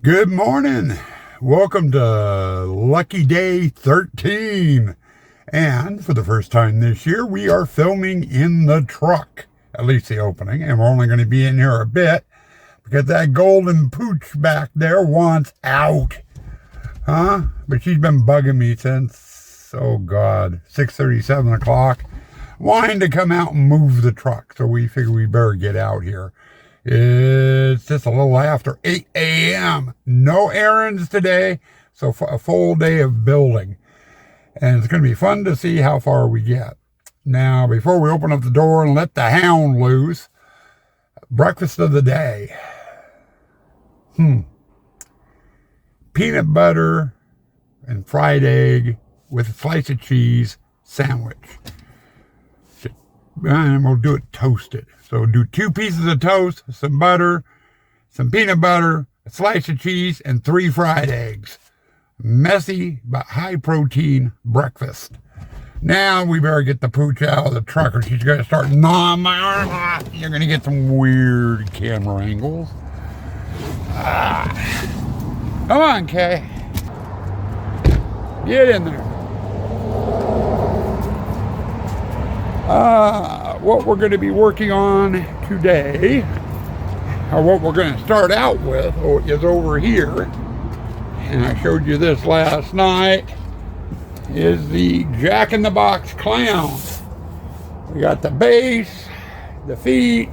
Good morning. Welcome to Lucky Day 13. And for the first time this year, we are filming in the truck, at least the opening. And we're only going to be in here a bit because that golden pooch back there wants out. But she's been bugging me since, oh God, 6:30, 7 o'clock, wanting to come out and move the truck. So we figure we better get out here. It's just a little after 8 a.m. No errands today, so a full day of building. And it's going to be fun to see how far we get. Now, before we open up the door and let the hound loose, breakfast of the day. Peanut butter and fried egg with a slice of cheese sandwich. And we'll do it toasted. So do 2 pieces of toast, some butter, some peanut butter, a slice of cheese, and 3 fried eggs. Messy but high protein breakfast. Now we better get the pooch out of the truck or she's going to start gnawing my arm. You're going to get some weird camera angles. Come on, Kay. Get in there. What we're going to be working on today, or what we're going to start out with, is over here, and I showed you this last night, is the Jack in the Box clown. We got the base, the feet,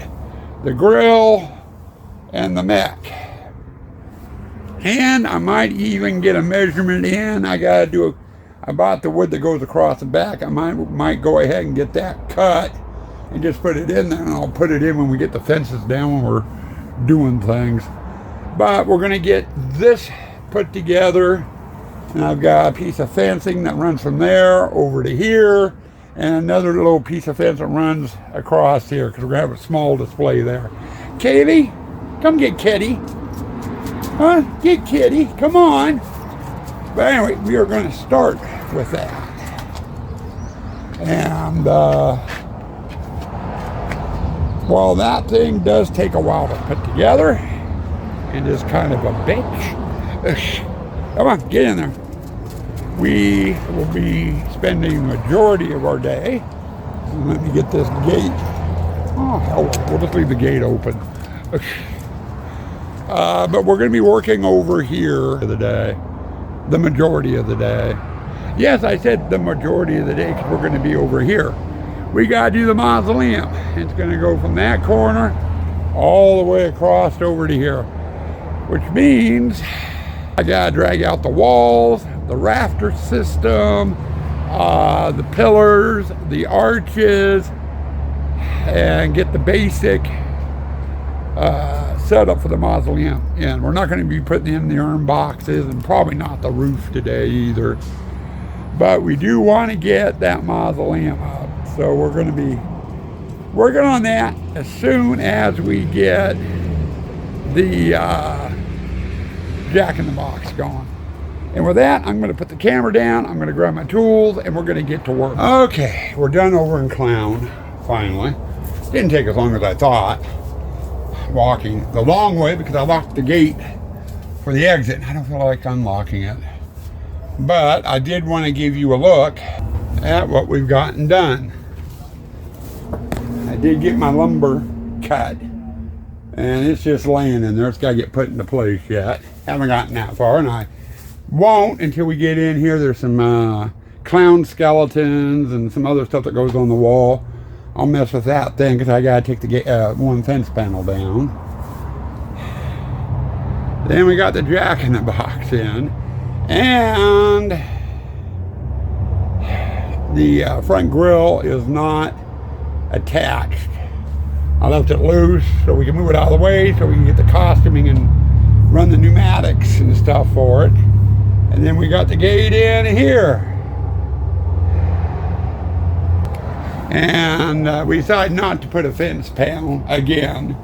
the grill, and the mech. And I might even get a measurement in. I bought the wood that goes across the back. I might go ahead and get that cut and just put it in there, and I'll put it in when we get the fences down when we're doing things. But we're going to get this put together, and I've got a piece of fencing that runs from there over to here, and another little piece of fence that runs across here because we're going to have a small display there. Katie, come get Kitty. Get Kitty, come on. But anyway, we are going to start with that. And, well, that thing does take a while to put together and is kind of a bitch. Come on, get in there. We will be spending the majority of our day. Let me get this gate. Oh, hell, we'll just leave the gate open. But we're going to be working over here the day. The majority of the day. Yes, I said the majority of the day because we're going to be over here. We got to do the mausoleum. It's going to go from that corner all the way across over to here, which means I got to drag out the walls, the rafter system, the pillars, the arches, and get the basic set up for the mausoleum. And we're not going to be putting in the urn boxes and probably not the roof today either. But we do want to get that mausoleum up. So we're going to be working on that as soon as we get the Jack in the Box going. And with that, I'm going to put the camera down, I'm going to grab my tools, and we're going to get to work. Okay, we're done over in Clown, finally. Didn't take as long as I thought. Walking the long way because I locked the gate for the exit. I don't feel like unlocking it. But I did want to give you a look at what we've gotten done. I did get my lumber cut, and it's just laying in there. It's got to get put into place yet. Haven't gotten that far, and I won't until we get in here. There's some clown skeletons and some other stuff that goes on the wall. I'll mess with that thing because I got to take the one fence panel down. Then we got the Jack in the Box in, and the front grill is not attached. I left it loose so we can move it out of the way so we can get the costuming and run the pneumatics and stuff for it. And then we got the gate in here. And we decided not to put a fence panel again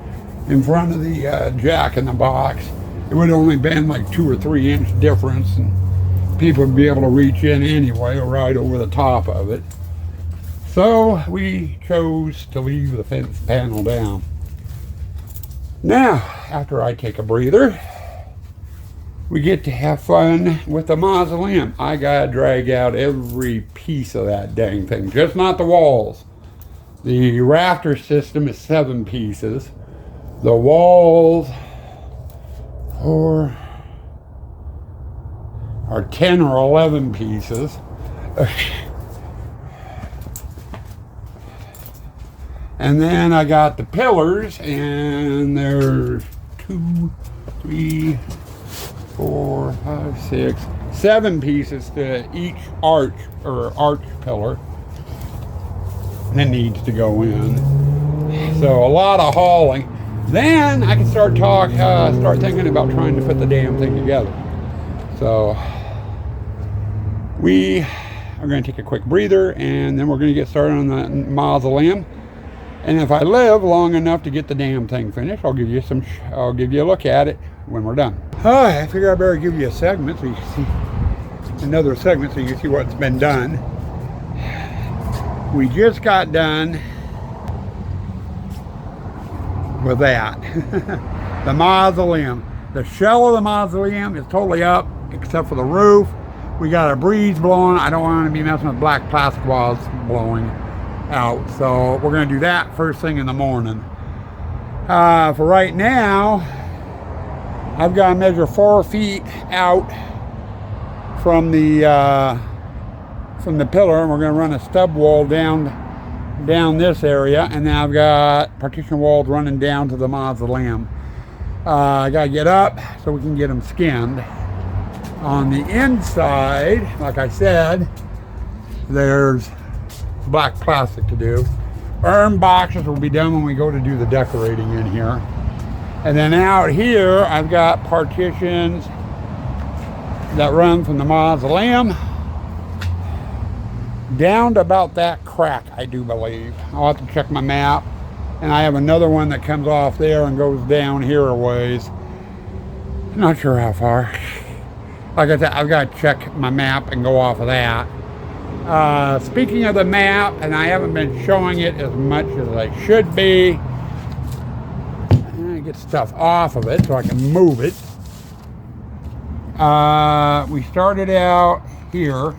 in front of the Jack in the Box. It would have only been like 2 or 3 inch difference, and people would be able to reach in anyway or right over the top of it. So we chose to leave the fence panel down. Now, after I take a breather, we get to have fun with the mausoleum. I gotta drag out every piece of that dang thing, just not the walls. The rafter system is 7 pieces. The walls are 10 or 11 pieces. And then I got the pillars, and there's 2, 3, 4, 5, 6, 7 pieces to each arch or arch pillar that needs to go in. So a lot of hauling. Then I can start thinking about trying to put the damn thing together. So we are going to take a quick breather, and then we're going to get started on the mausoleum. And if I live long enough to get the damn thing finished, I'll give you a look at it when we're done. I figure I better give you a segment so you can see another segment so you can see what's been done. We just got done with that. The mausoleum. The shell of the mausoleum is totally up except for the roof. We got a breeze blowing. I don't want to be messing with black plastic while it's blowing out, so we're going to do that first thing in the morning. For right now, I've got to measure 4 feet out from the pillar, and we're going to run a stub wall down this area, and then I've got partition walls running down to the mausoleum. I got to get up so we can get them skinned. On the inside, like I said, there's black plastic to do. Urn boxes will be done when we go to do the decorating in here. And then out here, I've got partitions that run from the mausoleum down to about that crack, I do believe. I'll have to check my map. And I have another one that comes off there and goes down here a ways. Not sure how far. Like I said, I've got to check my map and go off of that. Speaking of the map, and I haven't been showing it as much as I should be. I get stuff off of it so I can move it. We started out here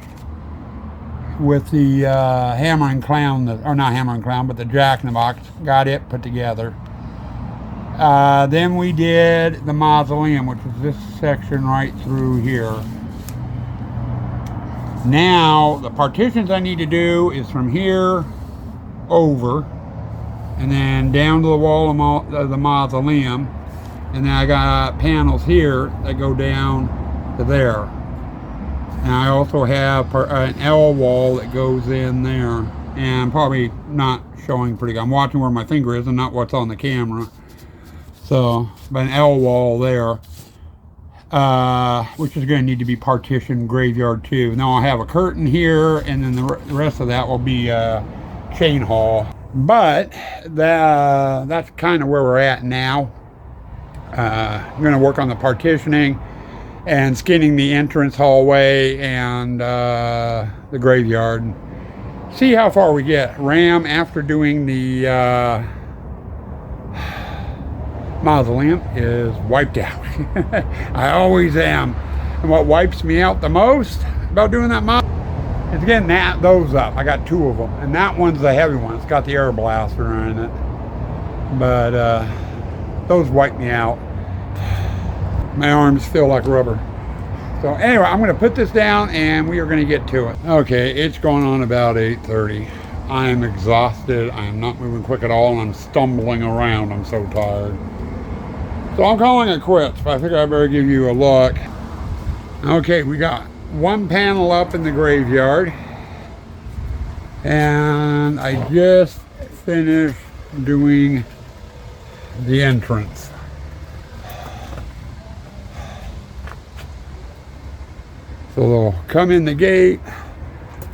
with the hammer and clown, or not hammer and clown, but the Jack in the Box. Got it put together. Then we did the mausoleum, which is this section right through here. Now, the partitions I need to do is from here over, and then down to the wall of the mausoleum, and then I got panels here that go down to there. And I also have an L wall that goes in there, and I'm probably not showing pretty good. I'm watching where my finger is and not what's on the camera. So, but an L wall there, which is going to need to be partitioned graveyard too. Now I'll have a curtain here, and then the rest of that will be chain haul. But that's kind of where we're at now. I'm going to work on the partitioning and skinning the entrance hallway and the graveyard. See how far we get. Ram, after doing the mausoleum, is wiped out. I always am. And what wipes me out the most about doing that is getting those up. I got 2 of them, and that one's the heavy one. It's got the air blaster in it. But those wipe me out. My arms feel like rubber. So anyway, I'm going to put this down and we are going to get to it. Okay, it's going on about 8:30. I am exhausted. I am not moving quick at all, and I'm stumbling around. I'm so tired. So I'm calling it quits, but I figure I better give you a look. Okay, we got 1 panel up in the graveyard, and I just finished doing the entrance. So they'll come in the gate,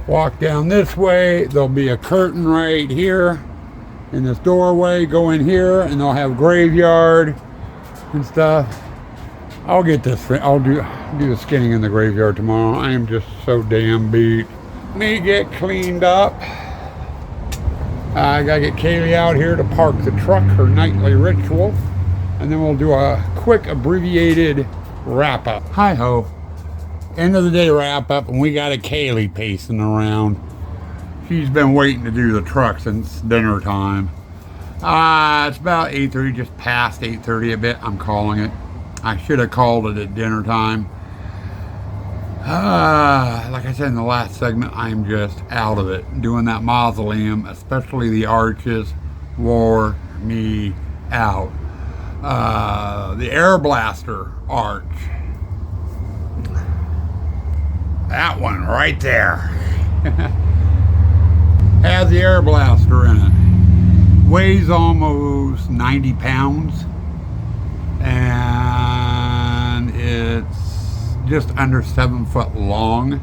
walk down this way, there'll be a curtain right here in this doorway, go in here, and they'll have graveyard and stuff. I'll get this, I'll do the skinning in the graveyard tomorrow. I am just so damn beat. Let me get cleaned up. I gotta get Kaylee out here to park the truck, her nightly ritual, and then we'll do a quick abbreviated wrap up. Hi ho. End of the day wrap up, and we got a Kaylee pacing around. She's been waiting to do the truck since dinner time. It's about 8:30, just past 8:30 a bit, I'm calling it. I should have called it at dinner time. Like I said in the last segment, I'm just out of it. Doing that mausoleum, especially the arches, wore me out. The Air Blaster arch. That one right there. Has the Air Blaster in it. Weighs almost 90 pounds. And it's just under 7 foot long.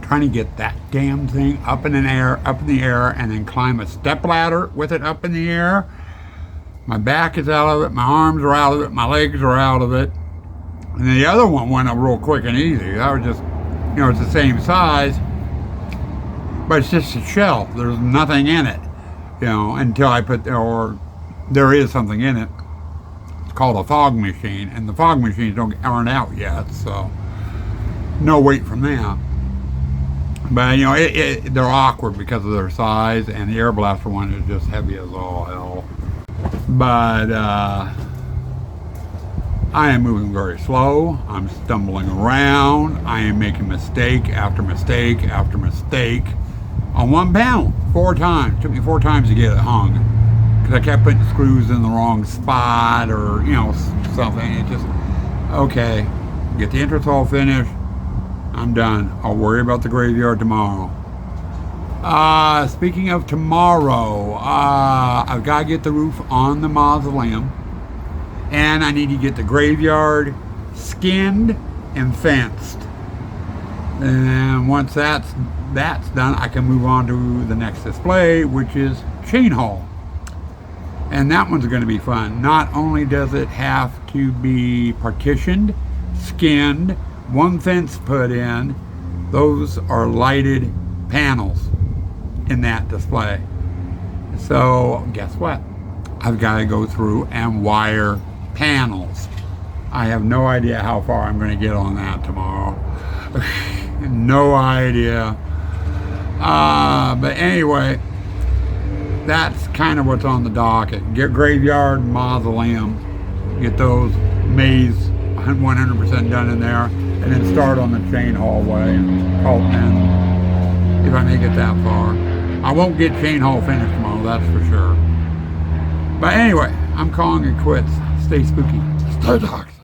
Trying to get that damn thing up in the air, and then climb a step ladder with it up in the air. My back is out of it, my arms are out of it, my legs are out of it. And the other one went up real quick and easy. That was just, it's the same size, but it's just a shell. There's nothing in it, until I or there is something in it. It's called a fog machine, and the fog machines aren't out yet, so no weight from that. But they're awkward because of their size, and the Air Blaster one is just heavy as all hell. But I am moving very slow. I'm stumbling around. I am making mistake after mistake after mistake on one panel 4 times. It took me 4 times to get it hung because I kept putting screws in the wrong spot or something. It just, okay, get the entrance all finished. I'm done. I'll worry about the graveyard tomorrow. Speaking of tomorrow, I've got to get the roof on the mausoleum, and I need to get the graveyard skinned and fenced. And once that's done, I can move on to the next display, which is chain haul. And that one's going to be fun. Not only does it have to be partitioned, skinned, one fence put in, those are lighted panels in that display. So guess what? I've got to go through and wire panels. I have no idea how far I'm going to get on that tomorrow. No idea. But anyway, that's kind of what's on the docket. Get graveyard, mausoleum, get those maze 100% done in there, and then start on the chain hallway and call it in if I make it that far. I won't get chain haul finished tomorrow, that's for sure. But anyway, I'm calling it quits. Stay spooky. Stay dark.